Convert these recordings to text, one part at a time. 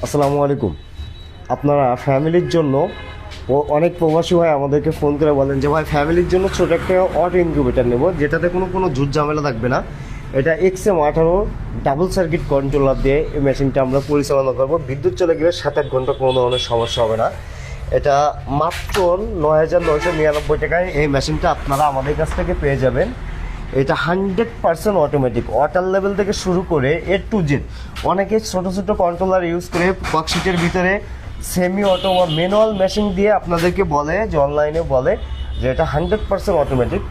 আসসালামু আলাইকুম। আপনারা ফ্যামিলির জন্য অনেক প্রবাসী ভাই আমাদেরকে ফোন করে বলেন যে ভাই ফ্যামিলির জন্য ছোট একটা অটো ইনকিউবেটার নেব, যেটাতে কোনো ঝুট ঝামেলা থাকবে না। এটা XM18 ডাবল সার্কিট কন্ট্রোলার দিয়ে এই মেশিনটা আমরা পরিচালনা করবো। বিদ্যুৎ চলে গেলে 7-8 ঘন্টা কোনো ধরনের সমস্যা হবে না। এটা মাত্র 9,999 টাকায় এই মেশিনটা আপনারা আমাদের কাছ থেকে পেয়ে যাবেন। এটা 100% অটোমেটিক, ওয়াটার লেভেল থেকে শুরু করে A to Z। অনেকে ছোটো ছোটো কন্ট্রোলার ইউজ করে ওয়ার্কশিটের ভিতরে সেমি অটো বা ম্যানুয়াল মেশিন দিয়ে আপনাদেরকে বলে যে অনলাইনে বলে যে এটা 100% অটোমেটিক।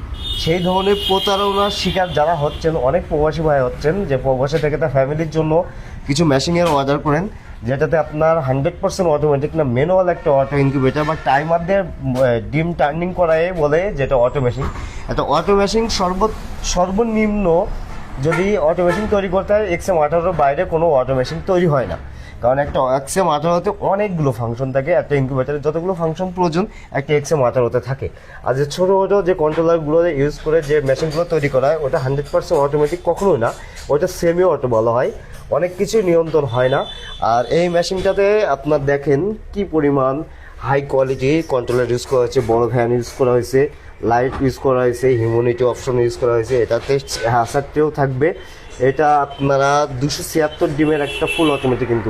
সেই ধরনের প্রতারণার শিকার যারা হচ্ছেন, অনেক প্রবাসী ভাই হচ্ছেন যে প্রবাসী থেকে তার ফ্যামিলির জন্য কিছু মেশিনের অর্ডার করেন, যেটাতে আপনার 100% অটোমেটিক না, ম্যানুয়াল একটা অটো ইনকিউবেটার বা টাইমার দিয়ে ডিম টার্নিং করায় বলে যেটা অটো মেশিন। একটা অটো মেশিন সর্বনিম্ন যদি অটো মেশিন তৈরি করতে হয় XM18 বাইরে কোনো অটো মেশিন তৈরি হয় না। কারণ একটা XM18তে অনেকগুলো ফাংশন থাকে, একটা ইনকিউবেটারে যতগুলো ফাংশন প্রয়োজন একটা XM18তে থাকে। আর যে ছোটো ছোটো যে কন্ট্রোলারগুলো ইউজ করে যে মেশিনগুলো তৈরি করা হয় ওটা 100% অটোমেটিক কখনোই না, ওটা সেমি অটো বলা হয়। অনেক কিছুই নিয়ন্ত্রণ হয় না। আর এই মেশিনটাতে আপনার দেখেন কি পরিমাণ হাই কোয়ালিটি কন্ট্রোলার ইউজ করা হয়েছে, বড় ফ্যান ইউজ করা হয়েছে, লাইট ইউজ করা হয়েছে, হিউম্যানিটি অপশন ইউজ করা হয়েছে। এটাতে হ্যাসারটিও থাকবে। এটা আপনারা 276 ডিমের একটা ফুল অটোমেটিক কিন্তু